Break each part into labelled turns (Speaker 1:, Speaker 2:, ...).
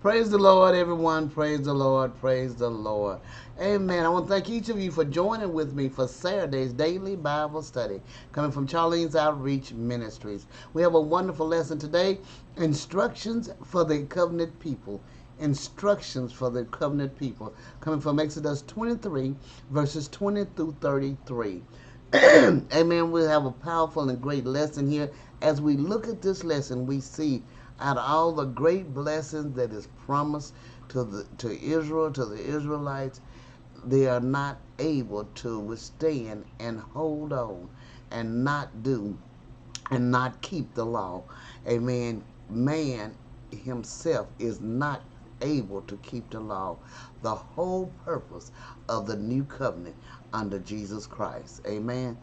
Speaker 1: Praise the Lord, everyone. Praise the Lord. Praise the Lord. Amen. I want to thank each of you for joining with me for Saturday's daily Bible study coming from Charlene's Outreach Ministries. We have a wonderful lesson today, instructions for the covenant people. Instructions for the covenant people coming from Exodus 23 verses 20 through 33. Amen. We have a powerful and great lesson here. As we look at this lesson, we see out of all the great blessings that is promised to Israel, to the Israelites, they are not able to withstand and hold on and not do and not keep the law. Amen. Man himself is not able to keep the law. The whole purpose of the new covenant under Jesus Christ. Amen.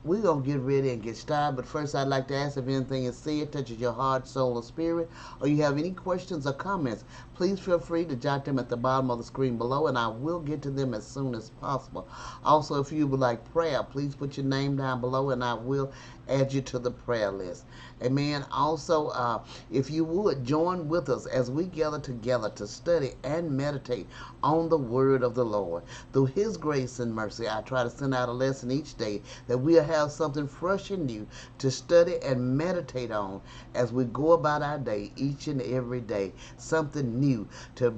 Speaker 1: We're going to get ready and get started, but first I'd like to ask if anything is said touches your heart, soul, or spirit, or you have any questions or comments, please feel free to jot them at the bottom of the screen below, and I will get to them as soon as possible. Also, if you would like prayer, please put your name down below, and I will add you to the prayer list. Amen. Also, if you would join with us as we gather together to study and meditate on the word of the Lord. Through his grace and mercy, I try to send out a lesson each day that we'll have something fresh and new to study and meditate on as we go about our day each and every day. Something new to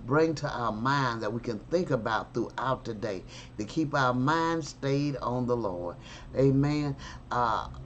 Speaker 1: bring to our mind that we can think about throughout the day to keep our mind stayed on the Lord. Amen.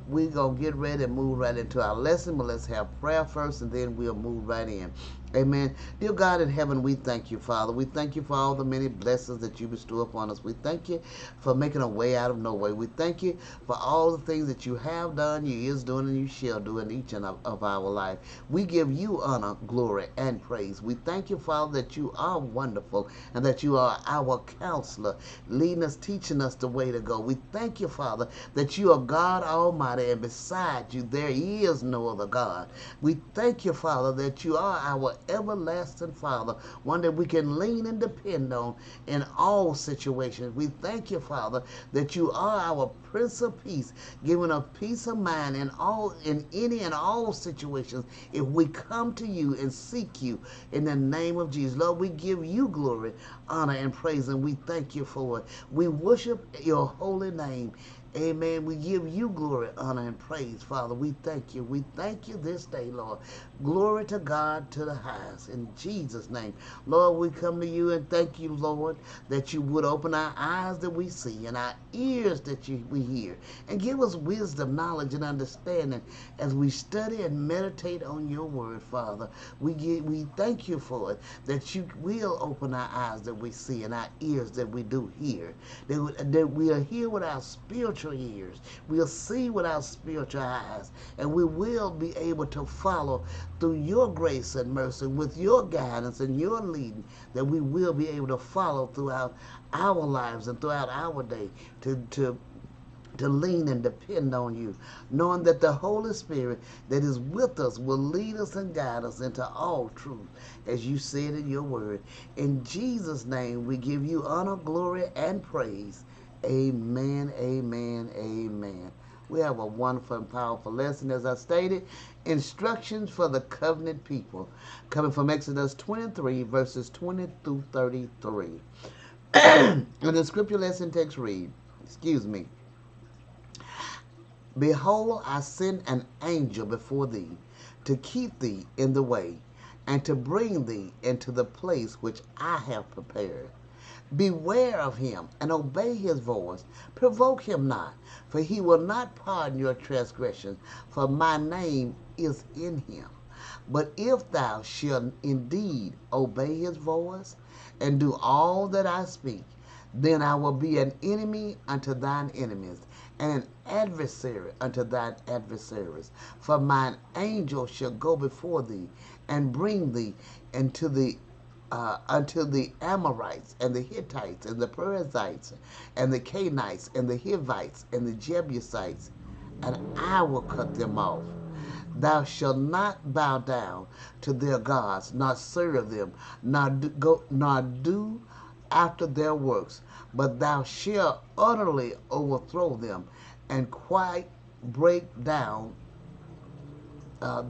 Speaker 1: We're going to get ready and move right into our lesson, but let's have prayer first and then we'll move right in. Amen. Dear God in heaven, we thank you, Father. We thank you for all the many blessings that you bestow upon us. We thank you for making a way out of no way. We thank you for all the things that you have done, you is doing, and you shall do in each and of our life. We give you honor, glory, and praise. We thank you, Father, that you are wonderful and that you are our counselor, leading us, teaching us the way to go. We thank you, Father, that you are God Almighty, and beside you there is no other God. We thank you, Father, that you are our everlasting Father, one that we can lean and depend on in all situations. We thank you, Father, that you are our Prince of Peace, giving us peace of mind in any and all situations if we come to you and seek you in the name of Jesus. Lord, we give you glory, honor, and praise, and we thank you for it. We worship your holy name. Amen. We give you glory, honor, and praise, Father. We thank you. We thank you this day, Lord. Glory to God to the highest. In Jesus' name. Lord, we come to you and thank you, Lord, that you would open our eyes that we see and our ears that we hear. And give us wisdom, knowledge, and understanding as we study and meditate on your word, Father. We thank you for it, that you will open our eyes that we see and our ears that we do hear. That we'll hear with our spiritual ears. We'll see with our spiritual eyes. And we will be able to follow through your grace and mercy, with your guidance and your leading, that we will be able to follow throughout our lives and throughout our day to lean and depend on you, knowing that the Holy Spirit that is with us will lead us and guide us into all truth, as you said in your word. In Jesus' name, we give you honor, glory, and praise. Amen, amen, amen. We have a wonderful and powerful lesson, as I stated. Instructions for the covenant people, coming from Exodus 23, verses 20 through 33. And the scripture lesson text read, Behold, I send an angel before thee to keep thee in the way and to bring thee into the place which I have prepared. Beware of him and obey his voice. Provoke him not, for he will not pardon your transgressions, for my name is in him. But if thou shalt indeed obey his voice and do all that I speak, then I will be an enemy unto thine enemies, and an adversary unto thine adversaries. For mine angel shall go before thee, and bring thee unto the Amorites, and the Hittites, and the Perizzites, and the Canaanites, and the Hivites, and the Jebusites, and I will cut them off. Thou shalt not bow down to their gods, nor serve them, nor do after their works, but thou shalt utterly overthrow them, and quite break down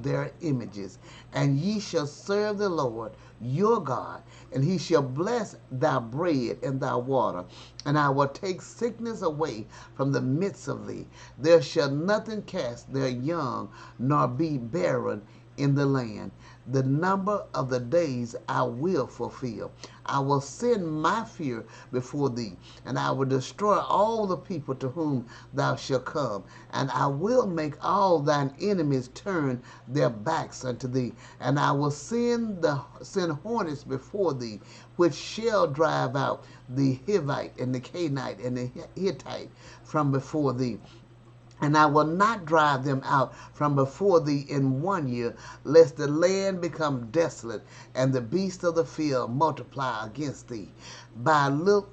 Speaker 1: their images. And ye shall serve the Lord your God, and he shall bless thy bread and thy water, and I will take sickness away from the midst of thee. There shall nothing cast their young, nor be barren in the land. The number of the days I will fulfill. I will send my fear before thee, and I will destroy all the people to whom thou shalt come, and I will make all thine enemies turn their backs unto thee, and I will send hornets before thee, which shall drive out the Hivite and the Canaanite and the Hittite from before thee. And I will not drive them out from before thee in 1 year, lest the land become desolate, and the beasts of the field multiply against thee. By little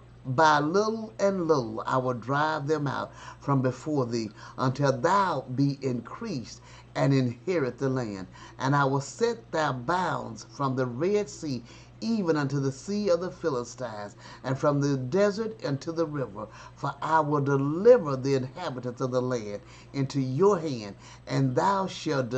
Speaker 1: and little I will drive them out from before thee, until thou be increased and inherit the land. And I will set thy bounds from the Red Sea even unto the sea of the Philistines, and from the desert unto the river. For I will deliver the inhabitants of the land into your hand, and thou shalt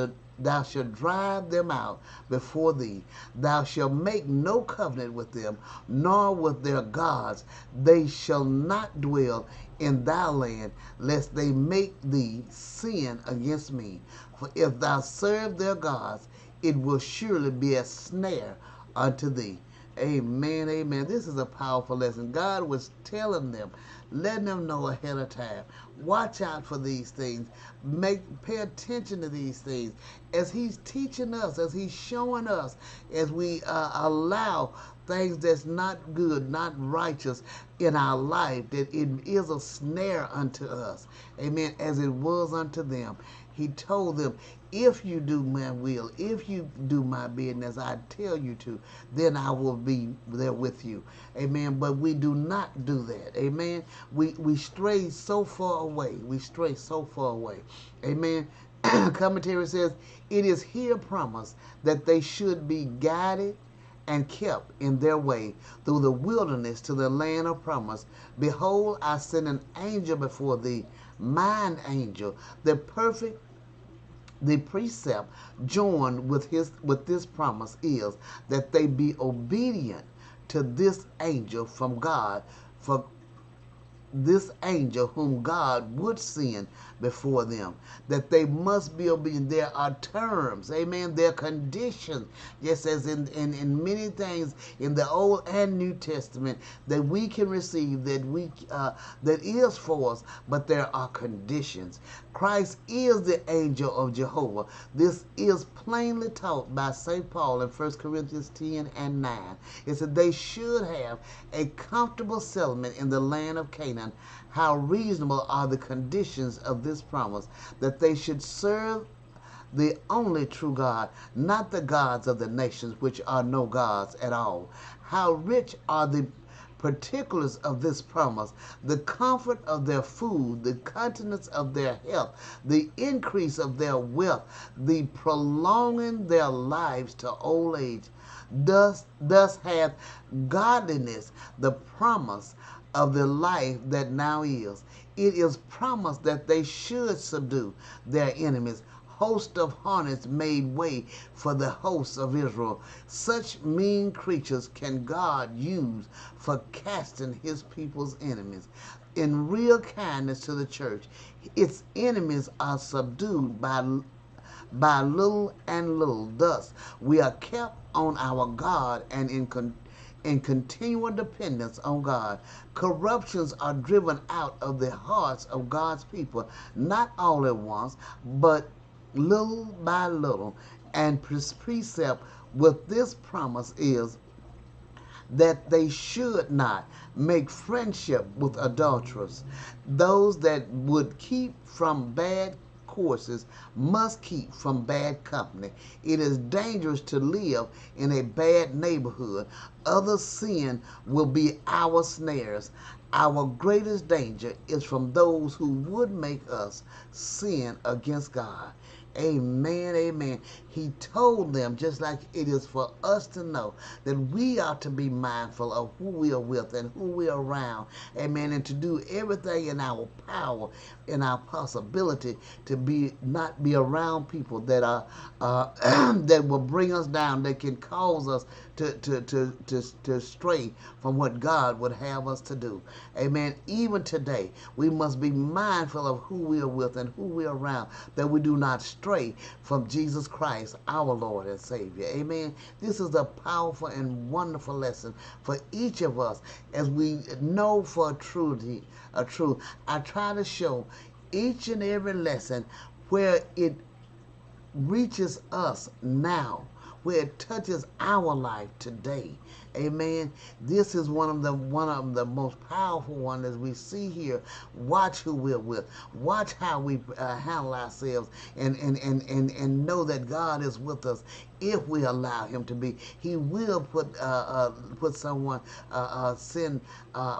Speaker 1: drive them out before thee. Thou shalt make no covenant with them, nor with their gods. They shall not dwell in thy land, lest they make thee sin against me. For if thou serve their gods, it will surely be a snare unto thee. Amen, amen. This is a powerful lesson. God was telling them, letting them know ahead of time. Watch out for these things. Pay attention to these things. As he's teaching us, as he's showing us, as we allow things that's not good, not righteous in our life, that it is a snare unto us. Amen. As it was unto them. He told them, if you do my will, if you do my bidding as I tell you to, then I will be there with you. Amen. But we do not do that. Amen. We stray so far away. We stray so far away. Amen. Commentary says, it is here promised that they should be guided and kept in their way through the wilderness to the land of promise. Behold, I send an angel before thee, mine angel, the precept joined with this promise is that they be obedient to this angel from God, for this angel whom God would send before them, that they must be obedient. There are terms, amen, there are conditions, just as in many things in the Old and New Testament that we can receive, that is for us, but there are conditions. Christ is the angel of Jehovah. This is plainly taught by St. Paul in 1 Corinthians 10 and 9. It said they should have a comfortable settlement in the land of Canaan. How reasonable are the conditions of this promise, that they should serve the only true God, not the gods of the nations, which are no gods at all. How rich are the particulars of this promise, the comfort of their food, the continuance of their health, the increase of their wealth, the prolonging their lives to old age. Thus hath godliness the promise of the life that now is. It is promised that they should subdue their enemies. Host of hornets made way for the hosts of Israel. Such mean creatures can God use for casting his people's enemies. In real kindness to the church, its enemies are subdued by little and little. Thus, we are kept on our guard and in continual dependence on God. Corruptions are driven out of the hearts of God's people, not all at once, but little by little. And precept with this promise is that they should not make friendship with adulterers. Those that would keep from bad courses must keep from bad company. It is dangerous to live in a bad neighborhood. Other sin will be our snares. Our greatest danger is from those who would make us sin against God. Amen, amen. He told them, just like it is for us to know, that we are to be mindful of who we are with and who we are around. Amen. And to do everything in our power, in our possibility, to not be around people that are that will bring us down, that can cause us to stray from what God would have us to do. Amen. Even today, we must be mindful of who we are with and who we are around, that we do not stray from Jesus Christ, our Lord and Savior. Amen. This is a powerful and wonderful lesson for each of us as we know for a truth. I try to show each and every lesson where it reaches us now, where it touches our life today. Amen. This is one of the most powerful ones as we see here. Watch who we're with. Watch how we handle ourselves, and know that God is with us if we allow Him to be. He will put someone send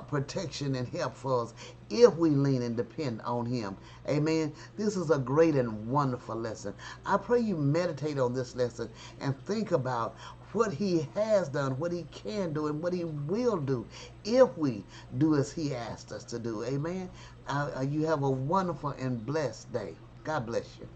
Speaker 1: protection and help for us if we lean and depend on Him. Amen. This is a great and wonderful lesson. I pray you meditate on this lesson and think about what He has done, what He can do, and what He will do if we do as He asked us to do. Amen. You have a wonderful and blessed day. God bless you.